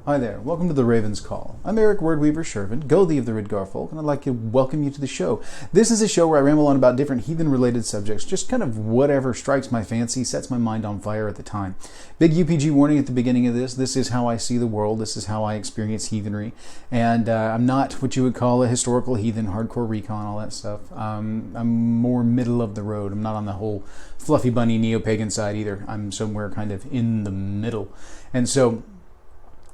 Hi there, welcome to the Raven's Call. I'm Eric Wordweaver Sjerven, Gothi of the Ridgarfolk, and I'd like to welcome you to the show. This is a show where I ramble on about different heathen-related subjects, just kind of whatever strikes my fancy, sets my mind on fire at the time. Big UPG warning at the beginning of this. This is how I see the world, this is how I experience heathenry, and I'm not what you would call a historical heathen, hardcore recon, all that stuff. I'm more middle of the road. I'm not on the whole fluffy bunny neo-pagan side either. I'm somewhere kind of in the middle. And so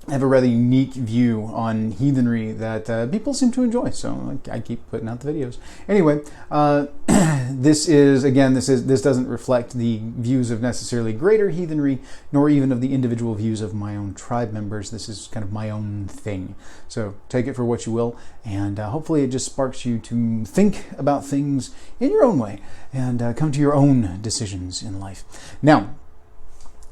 I have a rather unique view on heathenry that people seem to enjoy, so I keep putting out the videos. Anyway, this doesn't reflect the views of necessarily greater heathenry, nor even of the individual views of my own tribe members. This is kind of my own thing. So take it for what you will, and hopefully it just sparks you to think about things in your own way and come to your own decisions in life. Now,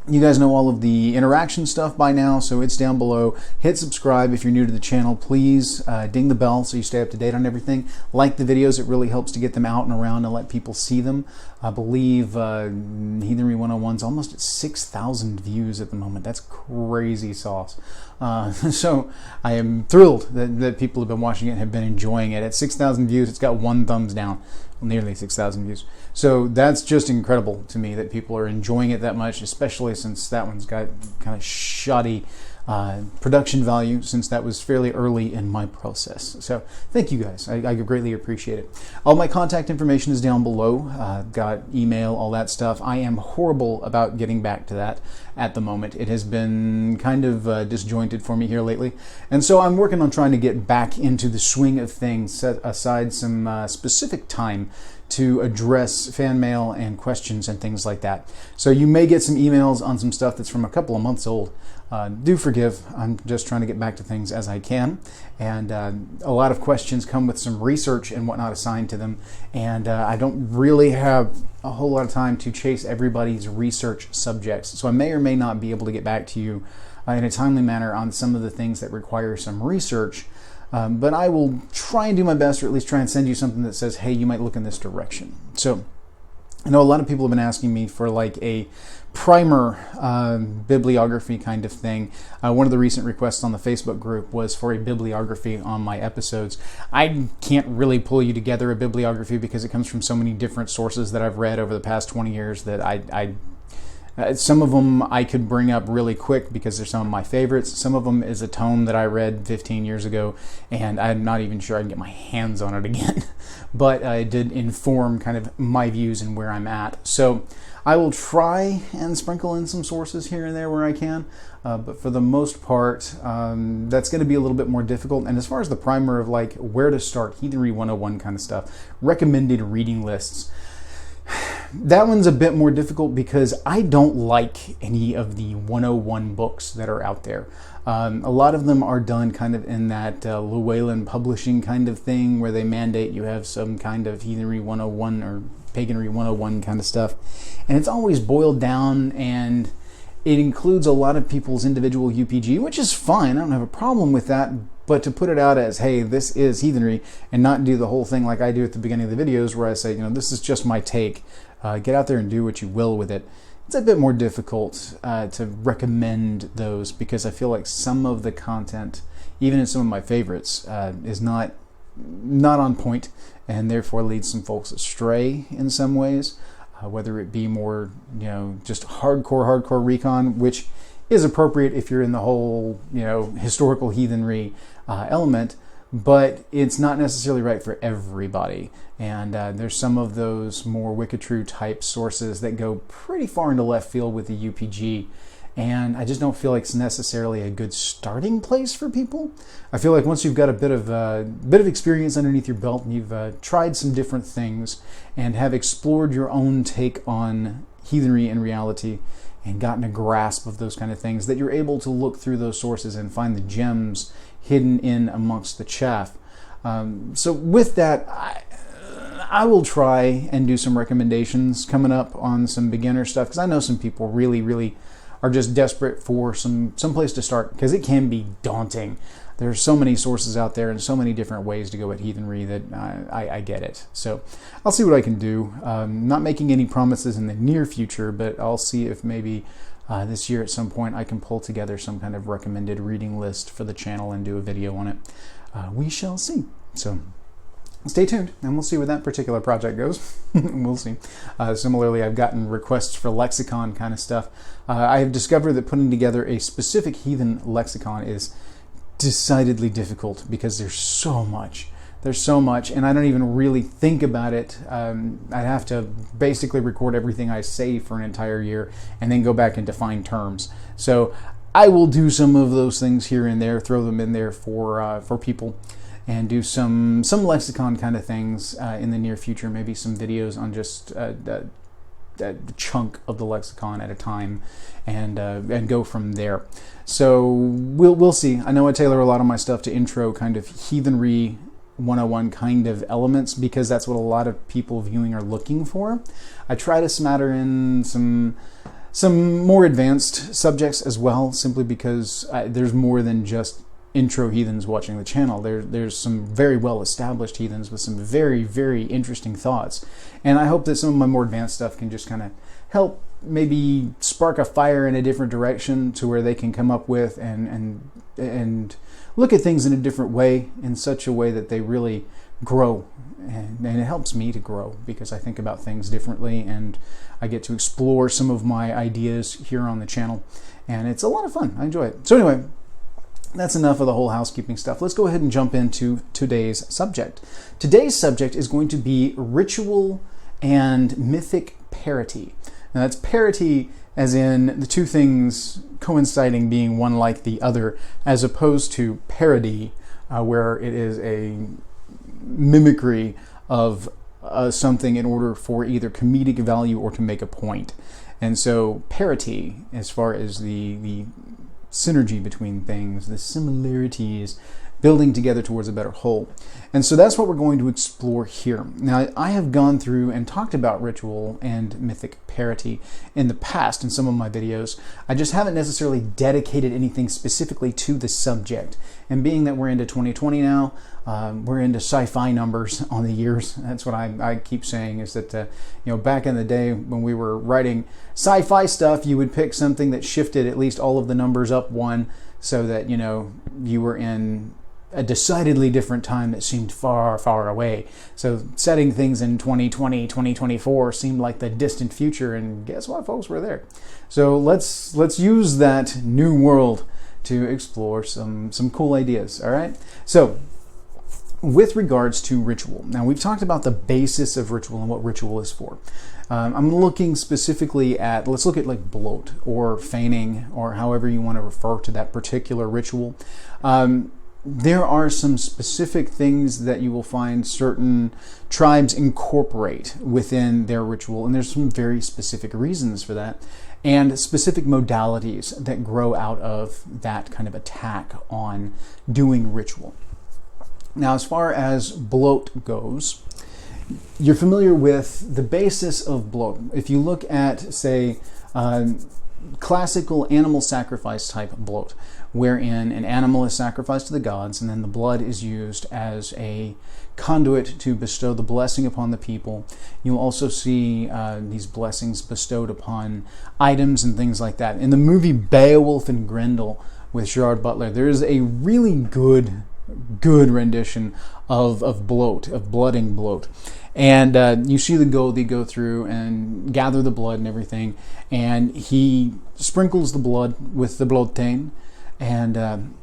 you guys know all of the interaction stuff by now, so it's down below. Hit subscribe if you're new to the channel. Please ding the bell so you stay up to date on everything. Like the videos, it really helps to get them out and around and let people see them. I believe Heathenry 101's almost at 6,000 views at the moment. That's crazy sauce. So I am thrilled that people have been watching it and have been enjoying it. At 6,000 views, it's got 1 thumbs down. Well, nearly 6,000 views. So that's just incredible to me that people are enjoying it that much, especially since that one's got kind of shoddy production value, since that was fairly early in my process. So thank you guys. I greatly appreciate it. All my contact information is down below. Got email, all that stuff. I am horrible about getting back to that at the moment. It has been kind of disjointed for me here lately. And so I'm working on trying to get back into the swing of things, set aside some specific time to address fan mail and questions and things like that. So you may get some emails on some stuff that's from a couple of months old. Do forgive, I'm just trying to get back to things as I can. And a lot of questions come with some research and whatnot assigned to them. And I don't really have a whole lot of time to chase everybody's research subjects. So I may or may not be able to get back to you in a timely manner on some of the things that require some research. But I will try and do my best, or at least try and send you something that says, hey, you might look in this direction. So I know a lot of people have been asking me for like a primer bibliography kind of thing. One of the recent requests on the Facebook group was for a bibliography on my episodes. I can't really pull you together a bibliography because it comes from so many different sources that I've read over the past 20 years that some of them I could bring up really quick because they're some of my favorites. Some of them is a tome that I read 15 years ago, and I'm not even sure I can get my hands on it again. But it did inform kind of my views and where I'm at. So I will try and sprinkle in some sources here and there where I can. But for the most part, that's going to be a little bit more difficult. And as far as the primer of like where to start, Heathenry 101 kind of stuff, recommended reading lists, that one's a bit more difficult because I don't like any of the 101 books that are out there. A lot of them are done kind of in that Llewellyn publishing kind of thing where they mandate you have some kind of Heathenry 101 or Paganry 101 kind of stuff. And it's always boiled down, and it includes a lot of people's individual UPG, which is fine. I don't have a problem with that. But to put it out as, hey, this is heathenry, and not do the whole thing like I do at the beginning of the videos where I say, this is just my take. Get out there and do what you will with it. It's a bit more difficult to recommend those because I feel like some of the content, even in some of my favorites, is not on point, and therefore leads some folks astray in some ways. Whether it be more, just hardcore recon, which is appropriate if you're in the whole, historical heathenry element, but it's not necessarily right for everybody. And there's some of those more Wikitrue type sources that go pretty far into left field with the UPG, and I just don't feel like it's necessarily a good starting place for people. I feel like once you've got a bit of experience underneath your belt, and you've tried some different things and have explored your own take on heathenry in reality, and gotten a grasp of those kind of things, that you're able to look through those sources and find the gems hidden in amongst the chaff. So with that, I will try and do some recommendations coming up on some beginner stuff, because I know some people really are just desperate for some place to start, because it can be daunting. There's so many sources out there and so many different ways to go at heathenry that I get it. So I'll see what I can do. Not making any promises in the near future, but I'll see if maybe this year at some point I can pull together some kind of recommended reading list for the channel and do a video on it. We shall see. So stay tuned, and we'll see where that particular project goes. We'll see. Similarly, I've gotten requests for lexicon kind of stuff. I have discovered that putting together a specific heathen lexicon is decidedly difficult because there's so much. There's so much, and I don't even really think about it. I'd have to basically record everything I say for an entire year and then go back and define terms. So I will do some of those things here and there, throw them in there for people, and do some lexicon kind of things in the near future. Maybe some videos on just a chunk of the lexicon at a time, and go from there. So we'll see. I know I tailor a lot of my stuff to intro kind of heathenry 101 kind of elements because that's what a lot of people viewing are looking for. I try to smatter in some more advanced subjects as well, simply because there's more than just intro heathens watching the channel. There's some very well established heathens with some very, very interesting thoughts, and I hope that some of my more advanced stuff can just kind of help maybe spark a fire in a different direction to where they can come up with and look at things in a different way, in such a way that they really grow. And it helps me to grow because I think about things differently, and I get to explore some of my ideas here on the channel, and it's a lot of fun. I enjoy it. So anyway, that's enough of the whole housekeeping stuff. Let's go ahead and jump into today's subject. Today's subject is going to be ritual and mythic parity. Now that's parity as in the two things coinciding being one like the other, as opposed to parody, where it is a mimicry of something in order for either comedic value or to make a point. And so parity, as far as the synergy between things, the similarities, building together towards a better whole. And so that's what we're going to explore here. Now, I have gone through and talked about ritual and mythic parity in the past in some of my videos. I just haven't necessarily dedicated anything specifically to the subject. And being that we're into 2020 now, we're into sci-fi numbers on the years. That's what I keep saying, is that back in the day when we were writing sci-fi stuff, you would pick something that shifted at least all of the numbers up one, so that you were in a decidedly different time that seemed far, far away. So setting things in 2020, 2024 seemed like the distant future, and guess what, folks? We're there. So let's use that new world to explore some cool ideas, all right? So with regards to ritual, now we've talked about the basis of ritual and what ritual is for. I'm looking specifically at, let's look at like bloat or feigning, or however you want to refer to that particular ritual. There are some specific things that you will find certain tribes incorporate within their ritual, and there's some very specific reasons for that, and specific modalities that grow out of that kind of attack on doing ritual. Now, as far as bloat goes, you're familiar with the basis of bloat. If you look at, say, classical animal sacrifice type bloat, wherein an animal is sacrificed to the gods and then the blood is used as a conduit to bestow the blessing upon the people. You'll also see these blessings bestowed upon items and things like that. In the movie Beowulf and Grendel with Gerard Butler, there is a really good rendition of bloat, of blooding bloat. And you see the Gothi go through and gather the blood and everything, and he sprinkles the blood with the blodtain, and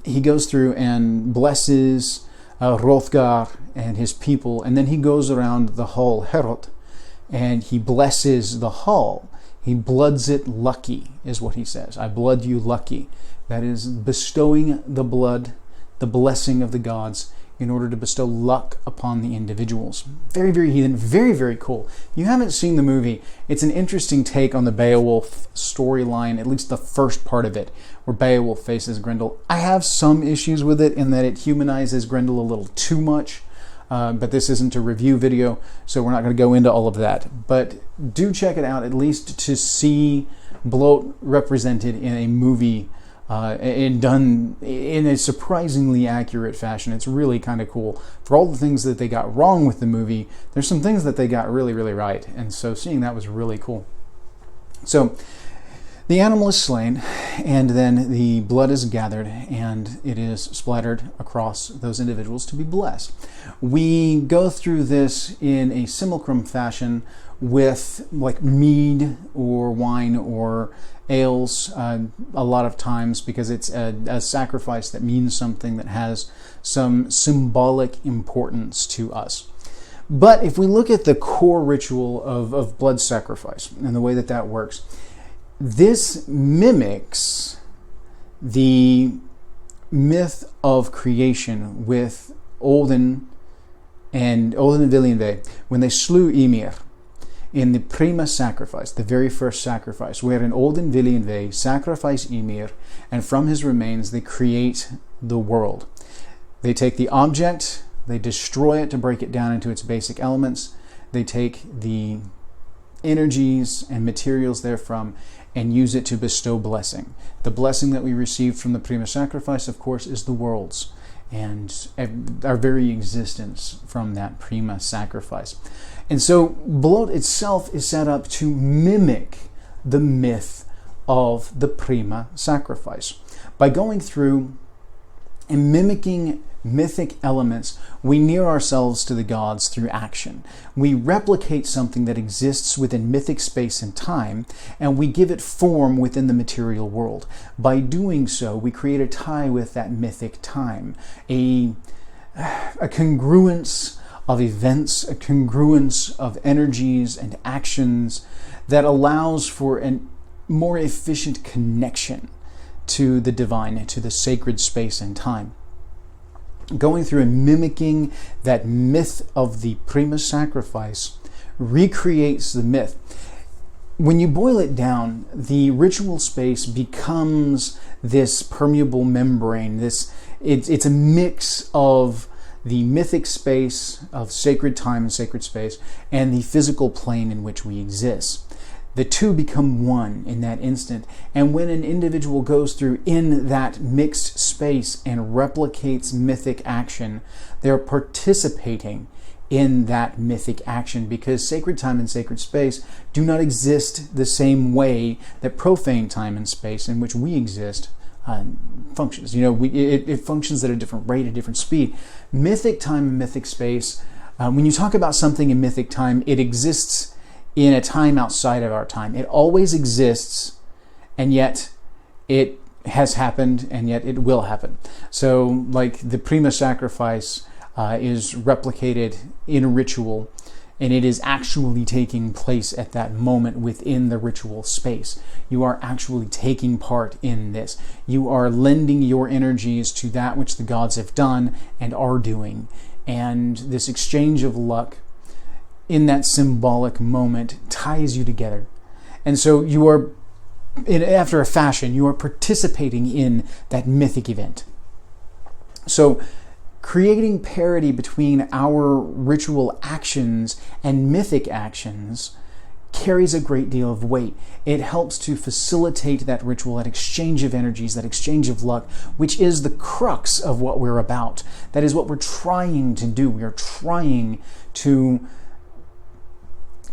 he goes through and blesses Hrothgar and his people, and then he goes around the hall, Herod, and he blesses the hall. He bloods it lucky, is what he says. I blood you lucky. That is bestowing the blood, the blessing of the gods, in order to bestow luck upon the individuals. Very, very heathen, very, very cool. If you haven't seen the movie, it's an interesting take on the Beowulf storyline, at least the first part of it, where Beowulf faces Grendel. I have some issues with it in that it humanizes Grendel a little too much, but this isn't a review video, so we're not going to go into all of that. But do check it out, at least to see bloat represented in a movie, and done in a surprisingly accurate fashion. It's really kind of cool. For all the things that they got wrong with the movie, there's some things that they got really, really right. And so seeing that was really cool. So The animal is slain, and then the blood is gathered, and it is splattered across those individuals to be blessed. We go through this in a simulacrum fashion with like mead or wine or ales a lot of times, because it's a sacrifice that means something, that has some symbolic importance to us. But if we look at the core ritual of blood sacrifice and the way that that works, this mimics the myth of creation with Odin and Viljanve when they slew Ymir in the prima sacrifice, the very first sacrifice, wherein Odin Viljanve sacrifice Ymir, and from his remains they create the world. They take the object, they destroy it to break it down into its basic elements. They take the energies and materials therefrom and use it to bestow blessing. The blessing that we receive from the prima sacrifice, of course, is the world's and our very existence from that prima sacrifice. And so blood itself is set up to mimic the myth of the prima sacrifice. By going through and mimicking mythic elements, we near ourselves to the gods through action. We replicate something that exists within mythic space and time, and we give it form within the material world. By doing so, we create a tie with that mythic time, a congruence of events, a congruence of energies and actions that allows for a more efficient connection to the divine, to the sacred space and time. Going through and mimicking that myth of the prima sacrifice recreates the myth. When you boil it down, the ritual space becomes this permeable membrane. It's a mix of the mythic space of sacred time and sacred space and the physical plane in which we exist. The two become one in that instant. And when an individual goes through in that mixed space and replicates mythic action, they're participating in that mythic action, because sacred time and sacred space do not exist the same way that profane time and space in which we exist functions. It functions at a different rate, a different speed. Mythic time and mythic space, when you talk about something in mythic time, it exists in a time outside of our time. It always exists, and yet it has happened, and yet it will happen. So, like the prima sacrifice is replicated in a ritual, and it is actually taking place at that moment within the ritual space. You are actually taking part in this. You are lending your energies to that which the gods have done and are doing. And this exchange of luck in that symbolic moment ties you together. And so you are, after a fashion, you are participating in that mythic event. So creating parity between our ritual actions and mythic actions carries a great deal of weight. It helps to facilitate that ritual, that exchange of energies, that exchange of luck, which is the crux of what we're about. That is what we're trying to do. We are trying to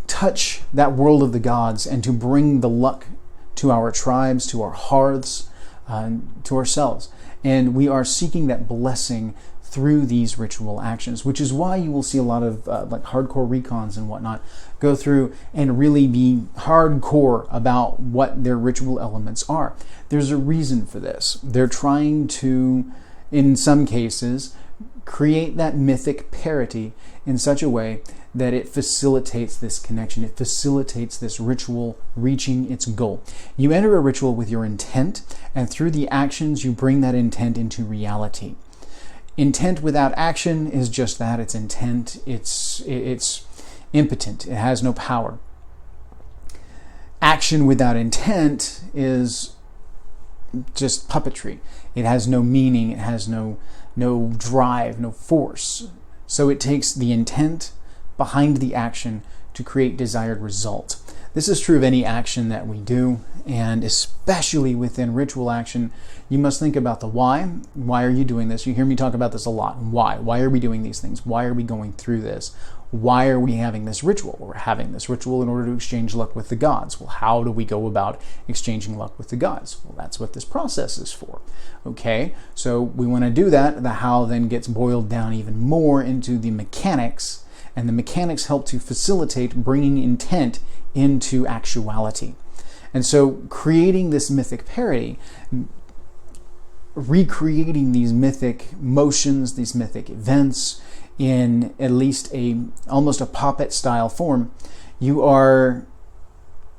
touch that world of the gods and to bring the luck to our tribes, to our hearths, to ourselves. And we are seeking that blessing through these ritual actions, which is why you will see a lot of like hardcore recons and whatnot go through and really be hardcore about what their ritual elements are. There's a reason for this. They're trying to, in some cases, create that mythic parity in such a way that it facilitates this connection. It facilitates this ritual reaching its goal. You enter a ritual with your intent, and through the actions you bring that intent into reality. Intent without action is just that. It's intent. It's impotent. It has no power. Action without intent is just puppetry. It has no meaning. It has no drive, no force. So it takes the intent behind the action to create desired result. This is true of any action that we do, and especially within ritual action, you must think about the why. Why are you doing this? You hear me talk about this a lot. Why? Why are we doing these things? Why are we going through this? why are we having this ritual? We're having this ritual in order to exchange luck with the gods. Well, how do we go about exchanging luck with the gods? Well, that's what this process is for. Okay, so we want to do that. The how then gets boiled down even more into the mechanics, and the mechanics help to facilitate bringing intent into actuality. And so creating this mythic parity, recreating these mythic motions, these mythic events in at least almost a puppet style form, you are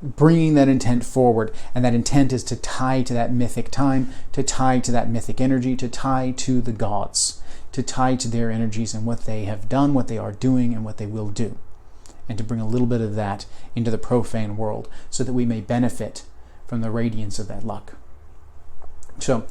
bringing that intent forward, and that intent is to tie to that mythic time, to tie to that mythic energy, to tie to the gods, to tie to their energies and what they have done, what they are doing, and what they will do, and to bring a little bit of that into the profane world so that we may benefit from the radiance of that luck. So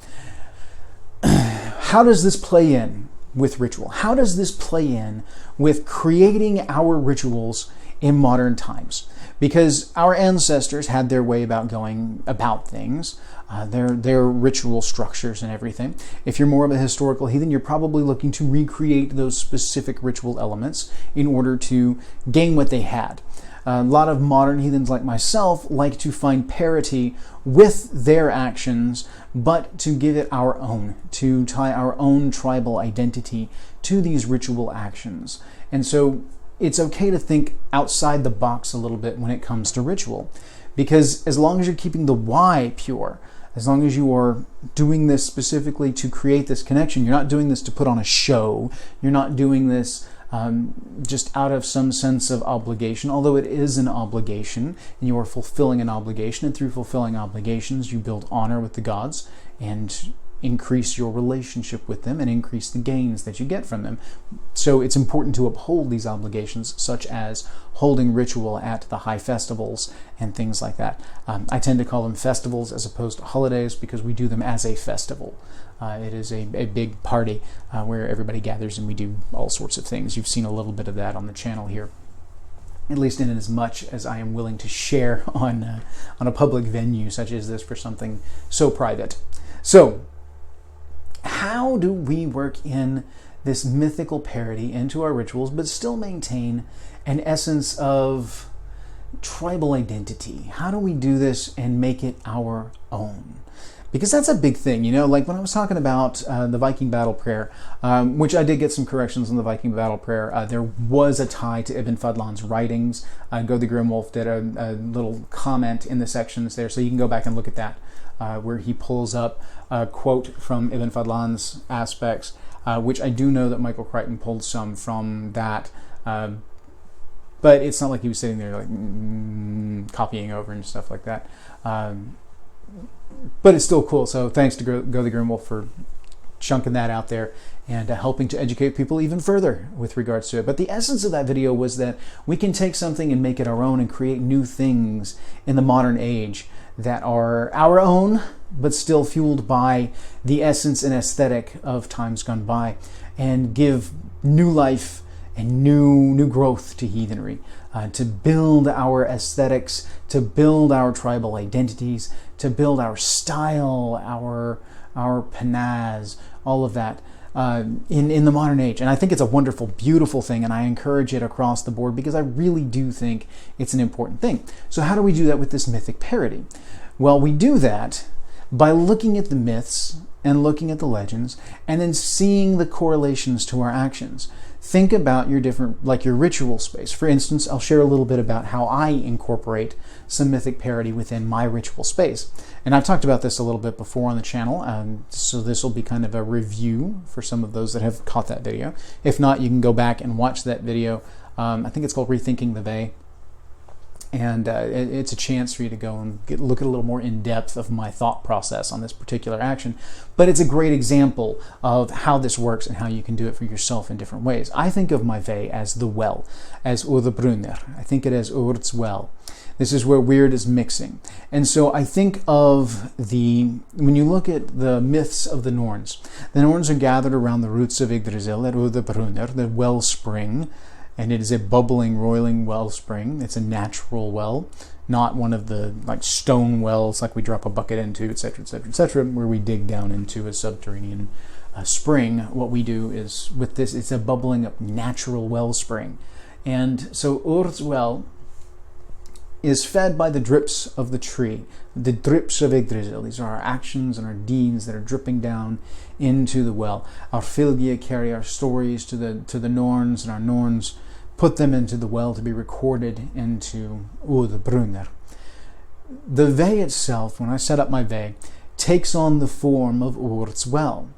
how does this play in with ritual? How does this play in with creating our rituals in modern times? Because our ancestors had their way about going about things, their ritual structures and everything. If you're more of a historical heathen, you're probably looking to recreate those specific ritual elements in order to gain what they had. A lot of modern heathens like myself like to find parity with their actions, but to give it our own, to tie our own tribal identity to these ritual actions. And so it's okay to think outside the box a little bit when it comes to ritual, because as long as you're keeping the why pure, as long as you are doing this specifically to create this connection, you're not doing this to put on a show, you're not doing this just out of some sense of obligation, although it is an obligation, and you are fulfilling an obligation, and through fulfilling obligations you build honor with the gods and increase your relationship with them and increase the gains that you get from them. So it's important to uphold these obligations, such as holding ritual at the high festivals and things like that. I tend to call them festivals as opposed to holidays because we do them as a festival. It is a big party where everybody gathers and we do all sorts of things. You've seen a little bit of that on the channel here, at least in as much as I am willing to share on a public venue such as this for something so private. So how do we work in this mythical parity into our rituals but still maintain an essence of tribal identity? How do we do this and make it our own? Because that's a big thing, you know, like when I was talking about the Viking battle prayer, which I did get some corrections on the Viking battle prayer, there was a tie to Ibn Fadlan's writings. Go the Grimwolf did a little comment in the sections there, so you can go back and look at that, where he pulls up a quote from Ibn Fadlan's aspects, which I do know that Michael Crichton pulled some from that, but it's not like he was sitting there like copying over and stuff like that. But it's still cool, so thanks to Go the Grimwolf for chunking that out there and helping to educate people even further with regards to it. But the essence of that video was that we can take something and make it our own and create new things in the modern age that are our own, but still fueled by the essence and aesthetic of times gone by, and give new life and new growth to heathenry, to build our aesthetics, to build our tribal identities, to build our style, our panaz, all of that in the modern age. And I think it's a wonderful, beautiful thing, and I encourage it across the board because I really do think it's an important thing. So how do we do that with this mythic parody? Well, we do that by looking at the myths and looking at the legends and then seeing the correlations to our actions. Think about your different, like your ritual space. For instance, I'll share a little bit about how I incorporate some mythic parody within my ritual space. And I've talked about this a little bit before on the channel, so this will be kind of a review for some of those that have caught that video. If not, you can go back and watch that video. I think it's called Rethinking the Bay. And it's a chance for you to go and look at a little more in depth of my thought process on this particular action. But it's a great example of how this works and how you can do it for yourself in different ways. I think of my Vey as the well, as Brunner. I think it as Urd's well. This is where weird is mixing. And so I think of when you look at the myths of the Norns are gathered around the roots of Yggdrasil at Brunner, the wellspring. And it is a bubbling, roiling wellspring. It's a natural well, not one of the like stone wells like we drop a bucket into, etc., etc., etc., where we dig down into a subterranean spring. What we do is with this, it's a bubbling up natural wellspring. And so Urd's well is fed by the drips of the tree, the drips of Yggdrasil. These are our actions and our deeds that are dripping down into the well. Our Fylgja carry our stories to the Norns, and our Norns put them into the well to be recorded into Brunner. The Ve itself, when I set up my Ve, takes on the form of Urd's well.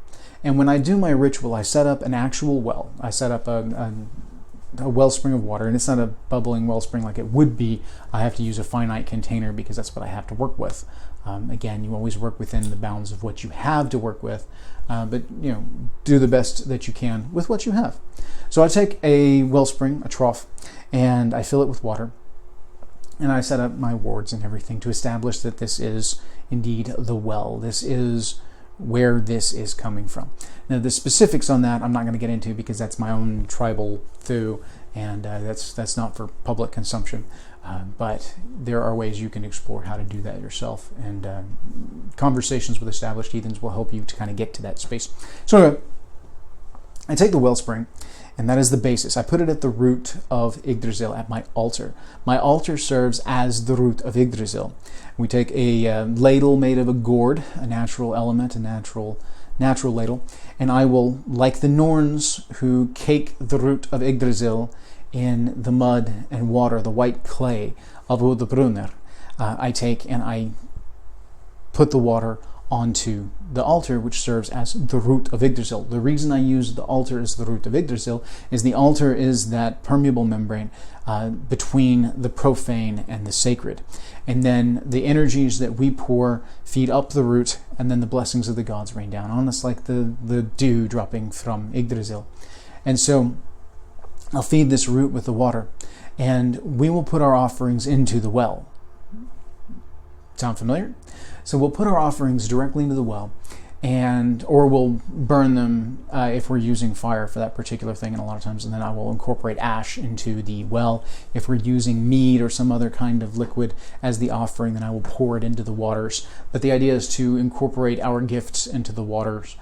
And when I do my ritual, I set up an actual well. I set up a wellspring of water, and it's not a bubbling wellspring like it would be. I have to use a finite container because that's what I have to work with. Again, you always work within the bounds of what you have to work with, but do the best that you can with what you have. So I take a wellspring, a trough, and I fill it with water, and I set up my wards and everything to establish that this is indeed the well. This is where this is coming from. Now, the specifics on that I'm not going to get into because that's my own tribal thew, and that's not for public consumption. But there are ways you can explore how to do that yourself, and conversations with established heathens will help you to kind of get to that space. So anyway, I take the wellspring, and that is the basis. I put it at the root of Yggdrasil at my altar. My altar serves as the root of Yggdrasil. We take a ladle made of a gourd, a natural element, a natural ladle, and I will, like the Norns who cake the root of Yggdrasil in the mud and water, the white clay of Udbrunner, I take and I put the water onto the altar, which serves as the root of Yggdrasil. The reason I use the altar as the root of Yggdrasil is the altar is that permeable membrane between the profane and the sacred. And then the energies that we pour feed up the root, and then the blessings of the gods rain down on us like the dew dropping from Yggdrasil. And so I'll feed this root with the water, and we will put our offerings into the well. Sound familiar? So we'll put our offerings directly into the well, or we'll burn them if we're using fire for that particular thing, and a lot of times, and then I will incorporate ash into the well. If we're using mead or some other kind of liquid as the offering, then I will pour it into the waters. But the idea is to incorporate our gifts into the waters,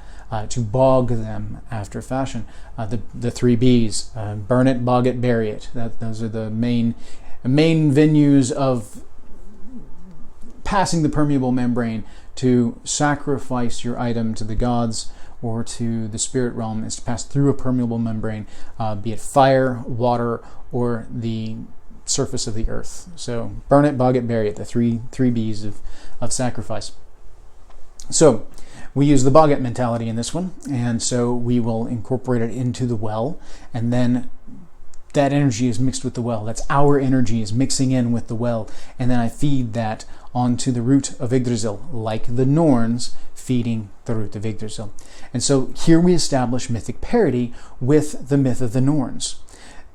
to bog them after fashion. The three B's, burn it, bog it, bury it. Those are the main venues of passing the permeable membrane. To sacrifice your item to the gods or to the spirit realm is to pass through a permeable membrane, be it fire, water, or the surface of the earth. So burn it, bog it, bury it, the three B's of sacrifice. So we use the bog it mentality in this one, and so we will incorporate it into the well, and then that energy is mixed with the well. That's our energy is mixing in with the well, and then I feed that onto the root of Yggdrasil, like the Norns feeding the root of Yggdrasil. And so here we establish mythic parity with the myth of the Norns.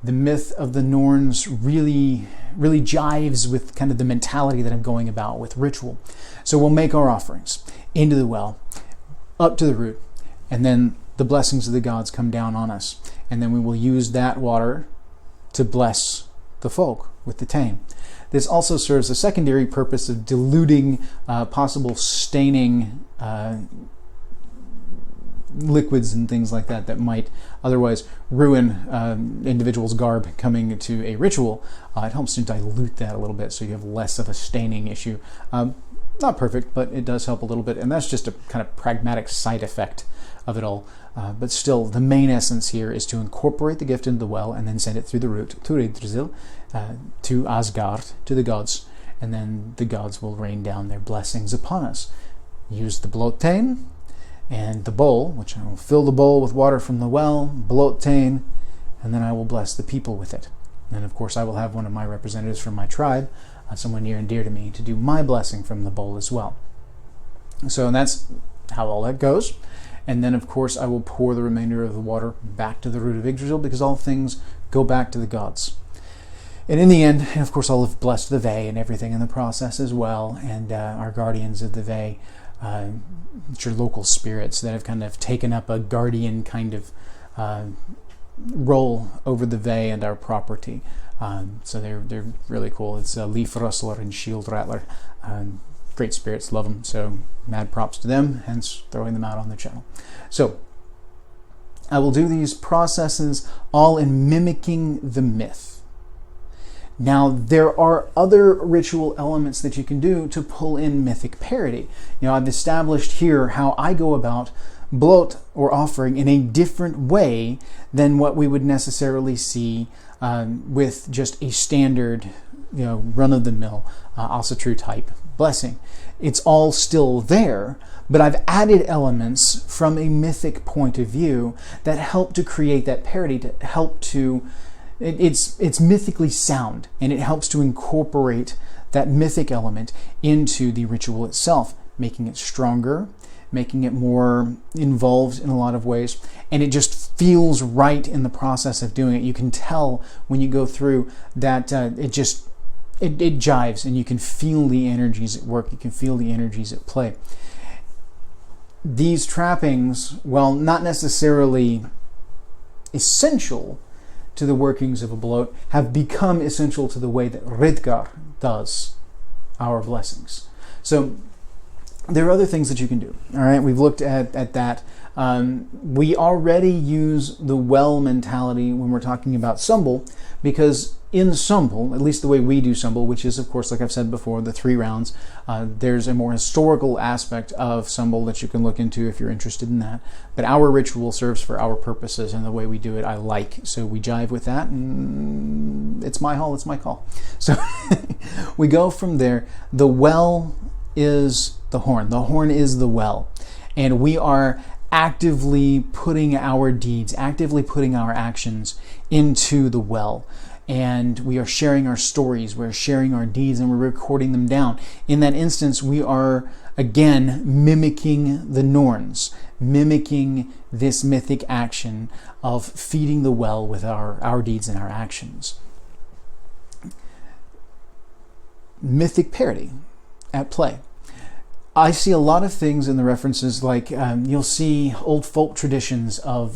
The myth of the Norns really jives with kind of the mentality that I'm going about with ritual. So we'll make our offerings into the well, up to the root, and then the blessings of the gods come down on us. And then we will use that water to bless the folk with the tame. This also serves a secondary purpose of diluting possible staining liquids and things like that might otherwise ruin individuals' garb coming to a ritual. It helps to dilute that a little bit so you have less of a staining issue. Not perfect, but it does help a little bit, and that's just a kind of pragmatic side effect of it all. But still, the main essence here is to incorporate the gift into the well and then send it through the root to Yggdrasil, to Asgard, to the gods, and then the gods will rain down their blessings upon us. Use the blottein and the bowl, which I will fill the bowl with water from the well, blottein, and then I will bless the people with it. And of course, I will have one of my representatives from my tribe, someone near and dear to me, to do my blessing from the bowl as well. So that's how all that goes. And then, of course, I will pour the remainder of the water back to the root of Yggdrasil, because all things go back to the gods. And in the end, of course, I'll have blessed the Ve and everything in the process as well, and our guardians of the Ve, which are local spirits that have kind of taken up a guardian kind of role over the Ve and our property. So they're really cool. It's Leaf Rustler and Shield Rattler. Great spirits, love them. So mad props to them, hence throwing them out on the channel. So I will do these processes all in mimicking the myth. Now, there are other ritual elements that you can do to pull in mythic parity. I've established here how I go about blot or offering in a different way than what we would necessarily see with just a standard, run-of-the-mill Asatru type blessing. It's all still there, but I've added elements from a mythic point of view that help to create that parity, to help to it's mythically sound, and it helps to incorporate that mythic element into the ritual itself, making it stronger, making it more involved in a lot of ways, and it just feels right in the process of doing it. You can tell when you go through that it jives, and you can feel the energies at work, you can feel the energies at play. These trappings, while not necessarily essential to the workings of a bloat, have become essential to the way that Hridgar does our blessings. So there are other things that you can do. All right, we've looked at that. We already use the well mentality when we're talking about Sumbul, because in Sumbul, at least the way we do Sumbul, which is, of course, like I've said before, the 3 rounds, there's a more historical aspect of Sumbul that you can look into if you're interested in that. But our ritual serves for our purposes, and the way we do it I like. So we jive with that, and it's my hall, it's my call. So we go from there. The well is the horn. The horn is the well. And we are actively putting our deeds, actively putting our actions into the well. And we are sharing our stories, we're sharing our deeds, and we're recording them down. In that instance, we are, again, mimicking the Norns, mimicking this mythic action of feeding the well with our deeds and our actions. Mythic parity at play. I see a lot of things in the references, like you'll see old folk traditions of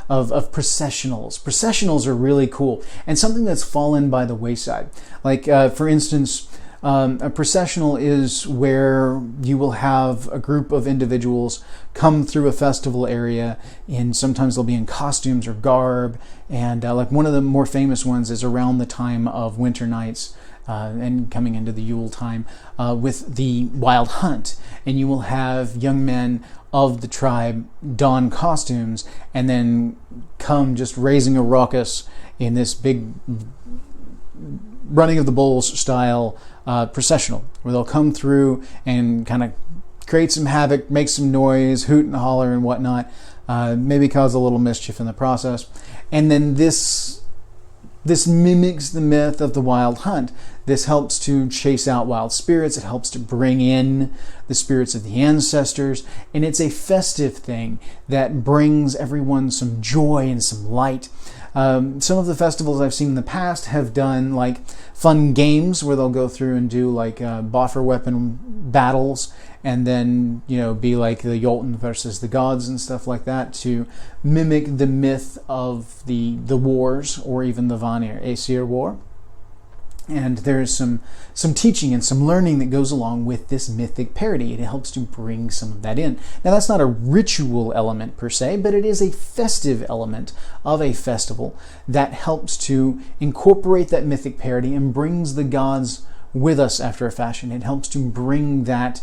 processionals. Processionals are really cool, and something that's fallen by the wayside. Like, for instance, a processional is where you will have a group of individuals come through a festival area, and sometimes they'll be in costumes or garb, and like one of the more famous ones is around the time of Winter Nights, and coming into the Yule time, with the Wild Hunt. And you will have young men of the tribe don costumes and then come just raising a ruckus in this big running of the bulls style processional, where they'll come through and kind of create some havoc, make some noise, hoot and holler and whatnot, maybe cause a little mischief in the process. And then this mimics the myth of the Wild Hunt. This helps to chase out wild spirits. It helps to bring in the spirits of the ancestors. And it's a festive thing that brings everyone some joy and some light. Some of the festivals I've seen in the past have done like fun games where they'll go through and do like boffer weapon battles, and then be like the Jotun versus the gods and stuff like that, to mimic the myth of the wars, or even the Vanir Aesir War. And there's some teaching and some learning that goes along with this mythic parity. It helps to bring some of that in. Now, that's not a ritual element per se, but it is a festive element of a festival that helps to incorporate that mythic parity and brings the gods with us after a fashion. It helps to bring that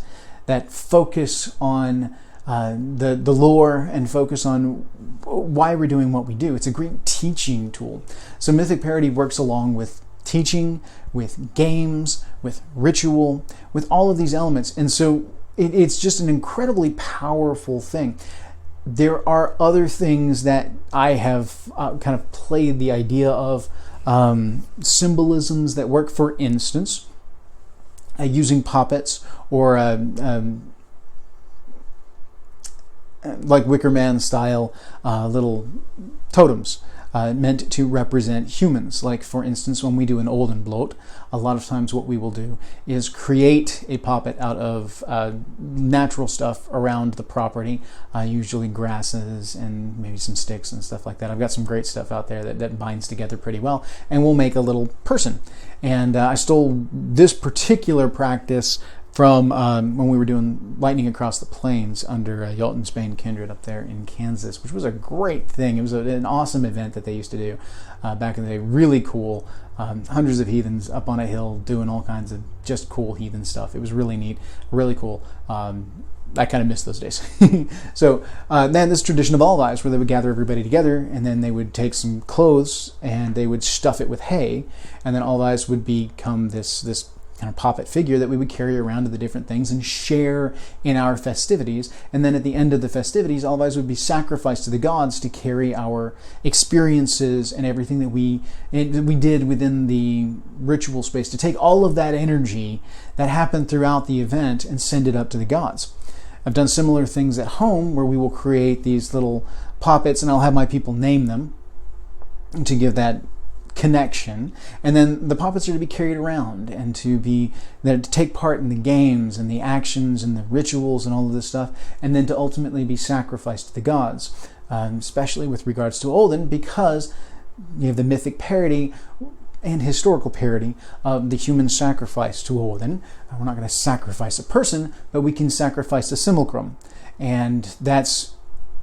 focus on the lore and focus on why we're doing what we do. It's a great teaching tool. So mythic parity works along with teaching, with games, with ritual, with all of these elements. And so it's just an incredibly powerful thing. There are other things that I have kind of played the idea of, symbolisms that work. For instance, using puppets or like Wicker Man style little totems meant to represent humans. Like, for instance, when we do an Olden Blot, a lot of times what we will do is create a puppet out of natural stuff around the property, usually grasses and maybe some sticks and stuff like that. I've got some great stuff out there that binds together pretty well, and we'll make a little person. And I stole this particular practice from when we were doing Lightning Across the Plains under Yalton's Bane Kindred up there in Kansas, which was a great thing. It was an awesome event that they used to do back in the day. Really cool. Hundreds of heathens up on a hill doing all kinds of just cool heathen stuff. It was really neat, really cool. I kind of miss those days. So then this tradition of Allies, where they would gather everybody together, and then they would take some clothes and they would stuff it with hay, and then Allies would become this kind of puppet figure that we would carry around to the different things and share in our festivities. And then at the end of the festivities, Allies would be sacrificed to the gods to carry our experiences and everything that we did within the ritual space, to take all of that energy that happened throughout the event and send it up to the gods. I've done similar things at home where we will create these little puppets, and I'll have my people name them to give that connection, and then the puppets are to be carried around and to take part in the games and the actions and the rituals and all of this stuff, and then to ultimately be sacrificed to the gods, especially with regards to Odin, because you have the mythic parity and historical parity of the human sacrifice to Odin. We're not going to sacrifice a person, but we can sacrifice a simulacrum, and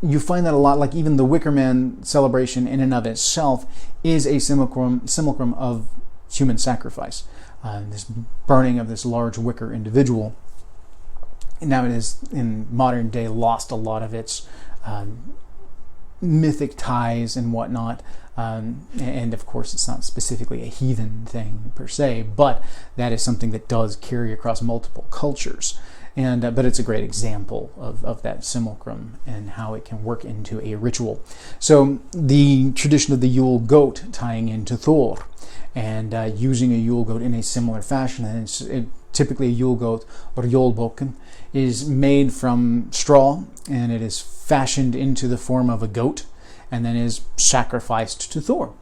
you find that a lot. Like even the Wicker Man celebration in and of itself is a simulacrum of human sacrifice. This burning of this large wicker individual. Now it is in modern day lost a lot of its mythic ties and whatnot. And of course it's not specifically a heathen thing per se, but that is something that does carry across multiple cultures. But it's a great example of that simulacrum and how it can work into a ritual. So the tradition of the Yule goat tying into Thor, and using a Yule goat in a similar fashion. And typically a Yule goat, or Ebook, is made from straw, and it is fashioned into the form of a goat, and then is sacrificed to Thor.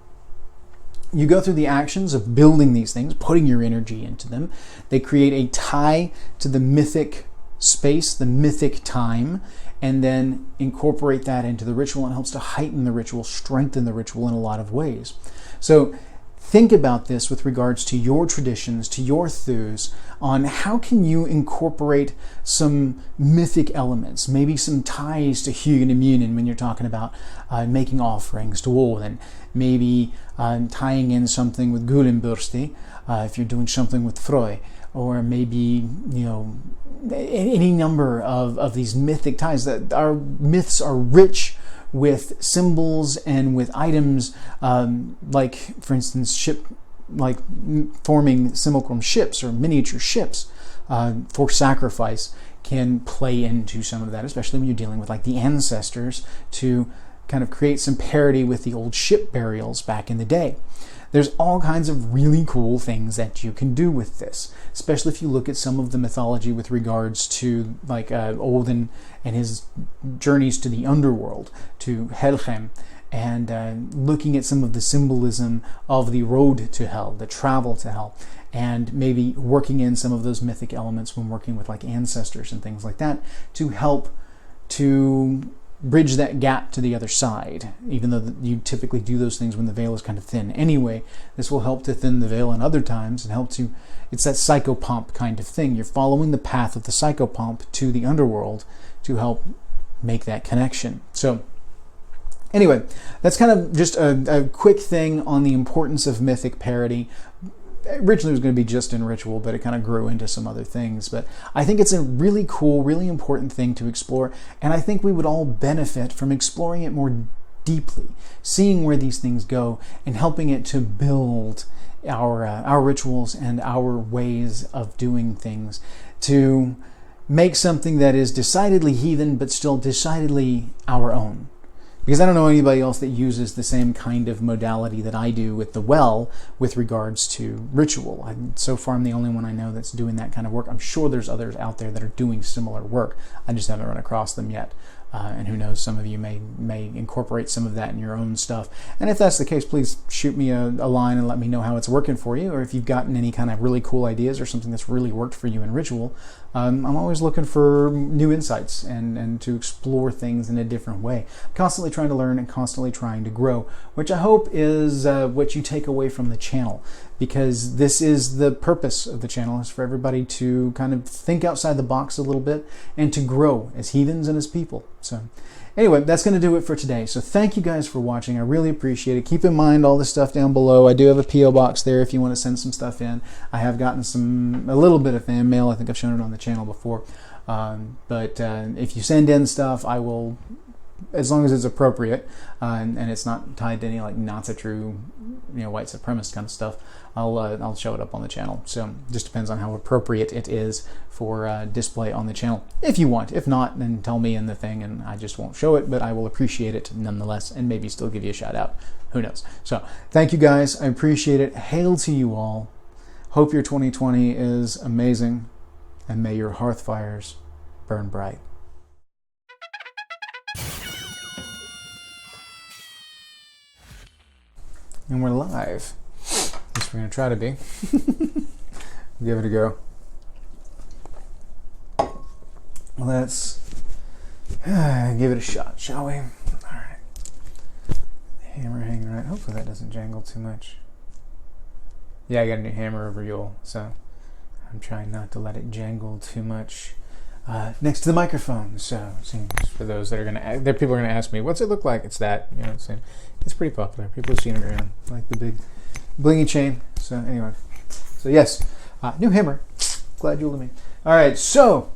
You go through the actions of building these things, putting your energy into them. They create a tie to the mythic space, the mythic time, and then incorporate that into the ritual, and helps to heighten the ritual, strengthen the ritual in a lot of ways. So think about this with regards to your traditions, to your thews, on how can you incorporate some mythic elements, maybe some ties to Heathen when you're talking about making offerings to Odin, maybe tying in something with Gulenbursti if you're doing something with Frey, or maybe any number of these mythic ties. That our myths are rich with symbols and with items, like for instance forming simulacrum ships or miniature ships for sacrifice can play into some of that, especially when you're dealing with like the ancestors, to kind of create some parity with the old ship burials back in the day. There's all kinds of really cool things that you can do with this, especially if you look at some of the mythology with regards to like Odin and his journeys to the underworld, to Helheim, and looking at some of the symbolism of the road to hell, the travel to hell, and maybe working in some of those mythic elements when working with like ancestors and things like that to help to bridge that gap to the other side, even though you typically do those things when the veil is kind of thin. Anyway, this will help to thin the veil in other times and help to, it's that psychopomp kind of thing. You're following the path of the psychopomp to the underworld to help make that connection. So anyway, that's kind of just a quick thing on the importance of mythic parity. Originally it was going to be just in ritual, but it kind of grew into some other things. But I think it's a really cool, really important thing to explore, and I think we would all benefit from exploring it more deeply, seeing where these things go, and helping it to build our rituals and our ways of doing things to make something that is decidedly heathen, but still decidedly our own. Because I don't know anybody else that uses the same kind of modality that I do with the well with regards to ritual. So far I'm the only one I know that's doing that kind of work. I'm sure there's others out there that are doing similar work. I just haven't run across them yet. and who knows, some of you may incorporate some of that in your own stuff. And if that's the case, please shoot me a line and let me know how it's working for you, or if you've gotten any kind of really cool ideas or something that's really worked for you in Ritual. I'm always looking for new insights and to explore things in a different way. I'm constantly trying to learn and constantly trying to grow, which I hope is what you take away from the channel, because this is the purpose of the channel, is for everybody to kind of think outside the box a little bit and to grow as heathens and as people. So anyway, that's going to do it for today. So thank you guys for watching. I really appreciate it. Keep in mind all the stuff down below. I do have a P.O. box there if you want to send some stuff in. I have gotten a little bit of fan mail. I think I've shown it on the channel before. But if you send in stuff, I will, as long as it's appropriate and it's not tied to any like not so true, white supremacist kind of stuff, I'll show it up on the channel. So it just depends on how appropriate it is for display on the channel. If you want, if not, then tell me in the thing, and I just won't show it, but I will appreciate it nonetheless, and maybe still give you a shout out. Who knows? So thank you guys. I appreciate it. Hail to you all. Hope your 2020 is amazing, and may your hearth fires burn bright. And we're live. At least we're going to try to be. Give it a go. Let's give it a shot, shall we? All right. Hammer hanging right. Hopefully that doesn't jangle too much. Yeah, I got a new hammer over Yule, so I'm trying not to let it jangle too much next to the microphone. So for those that are gonna, people are gonna ask me, "What's it look like?" It's that, it's pretty popular. People have seen it around, like the big blingy chain. So anyway, so yes, new hammer. Glad you let me. All right, so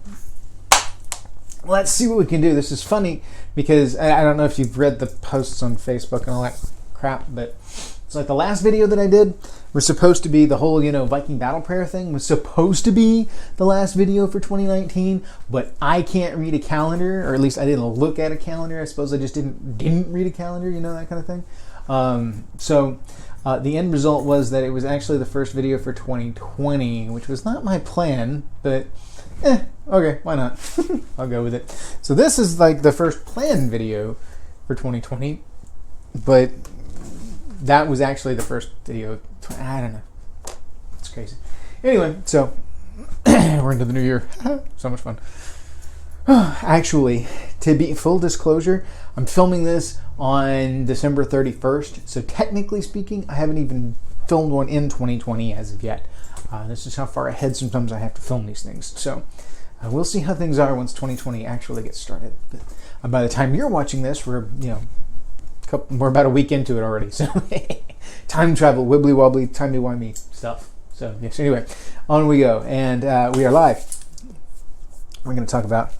let's see what we can do. This is funny because I don't know if you've read the posts on Facebook and all that crap, but it's like the last video that I did was supposed to be the whole, Viking battle prayer thing was supposed to be the last video for 2019, but I can't read a calendar, or at least I didn't look at a calendar. I suppose I just didn't read a calendar, that kind of thing. So the end result was that it was actually the first video for 2020, which was not my plan, but okay, why not? I'll go with it. So this is like the first planned video for 2020, but that was actually the first video. I don't know. It's crazy. Anyway, so we're into the new year. So much fun. Actually, to be full disclosure, I'm filming this on December 31st. So technically speaking, I haven't even filmed one in 2020 as of yet. This is how far ahead sometimes I have to film these things. So we'll see how things are once 2020 actually gets started. But by the time you're watching this, we're about a week into it already. So time travel, wibbly wobbly, timey-wimey stuff. So yes, anyway, on we go. And we are live. We're going to talk about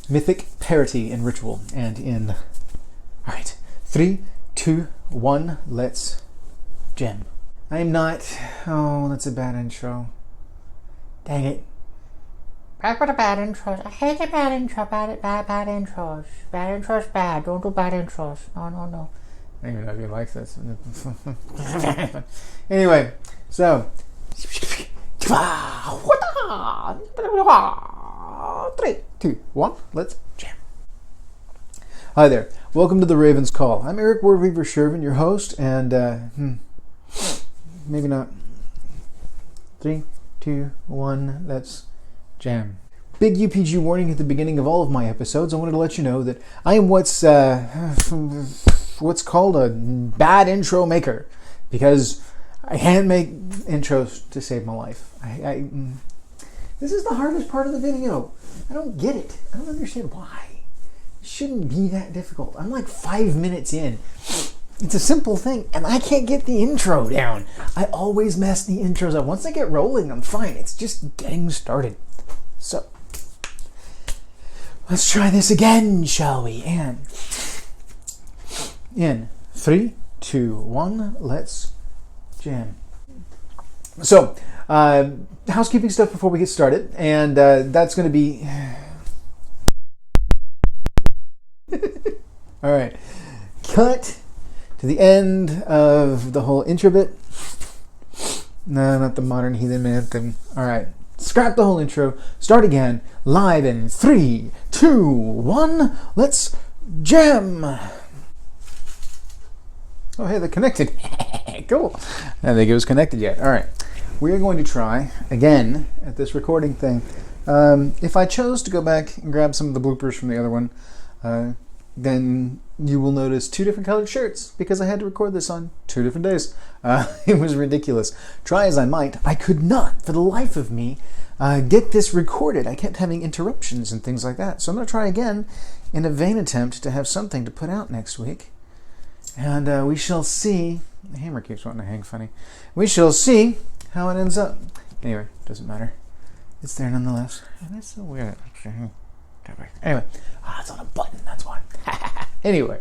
Mythic, Parity, and Ritual. And in, all right, 3, 2, 1, let's jam. I'm not, that's a bad intro. Dang it. Back with the bad intros. I hate the bad intro. Bad intros. Bad intros bad. Don't do bad intros. No. I don't even know if you like this. Anyway, so 3, 2, 1, let's jam. Hi there. Welcome to the Raven's Call. I'm Eric Wordweaver Sjerven, your host, and maybe not. 3, 2, 1, let's jam. Big UPG warning at the beginning of all of my episodes. I wanted to let you know that I am what's called a bad intro maker, because I can't make intros to save my life. This is the hardest part of the video. I don't get it. I don't understand why. It shouldn't be that difficult. I'm like 5 minutes in. It's a simple thing, and I can't get the intro down. I always mess the intros up. Once I get rolling, I'm fine. It's just getting started. So, let's try this again, shall we? And in 3, 2, 1, let's jam. So, housekeeping stuff before we get started, and that's going to be... All right. Cut to the end of the whole intro bit. No, not the modern Heathen anthem. All right. scrap the whole intro, start again, live in 3, 2, 1, let's jam! Oh, hey, they're connected. Cool. I didn't think it was connected yet. All right. We are going to try, again, at this recording thing. If I chose to go back and grab some of the bloopers from the other one, then you will notice 2 different colored shirts because I had to record this on 2 different days. It was ridiculous. Try as I might, I could not, for the life of me, get this recorded. I kept having interruptions and things like that. So I'm going to try again in a vain attempt to have something to put out next week. And we shall see. The hammer keeps wanting to hang funny. We shall see how it ends up. Anyway, doesn't matter. It's there nonetheless. And it's so weird. Anyway, it's on a button, that's why. Anyway,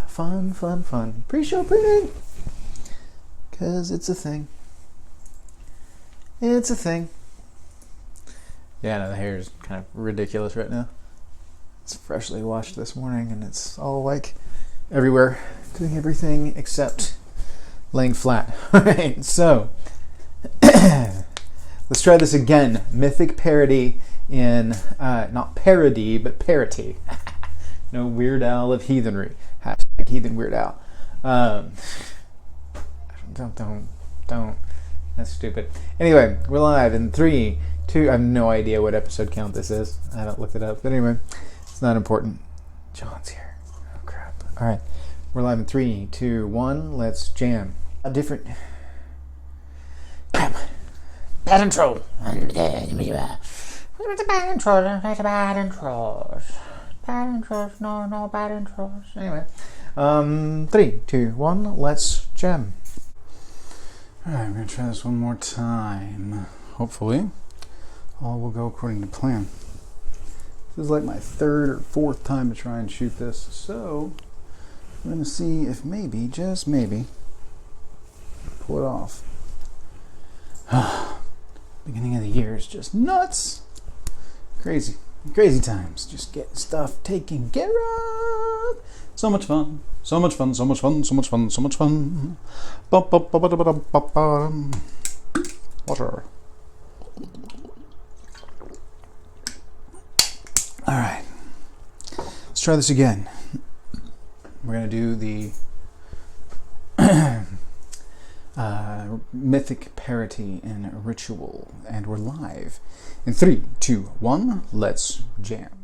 fun. Pre-show printing. Because it's a thing. It's a thing. Yeah, no, the hair is kind of ridiculous right now. It's freshly washed this morning, and it's all like everywhere, doing everything except laying flat. Alright, so let's try this again. Mythic Parity in, not parody, but parity. No Weird Al of heathenry. Hashtag heathen Weird Al. Don't. That's stupid. Anyway, we're live in 3, 2, I have no idea what episode count this is. I haven't looked it up. But anyway, it's not important. John's here. Oh, crap. Alright, we're live in 3, 2, 1, let's jam. A different... Crap. Bad intro. Bad intros. Bad intros. Bad intros. No bad intros. Anyway, 3, 2, 1, let's jam. Alright, we're going to try this one more time. Hopefully, all will go according to plan. This is like my 3rd or 4th time to try and shoot this, so I'm going to see if maybe, just maybe, pull it off. Beginning of the year is just nuts. Crazy times. Just getting stuff taken care of. So much fun. Water. Alright. Let's try this again. We're going to do the Mythic Parity in Ritual. And we're live. In 3, 2, 1, let's jam.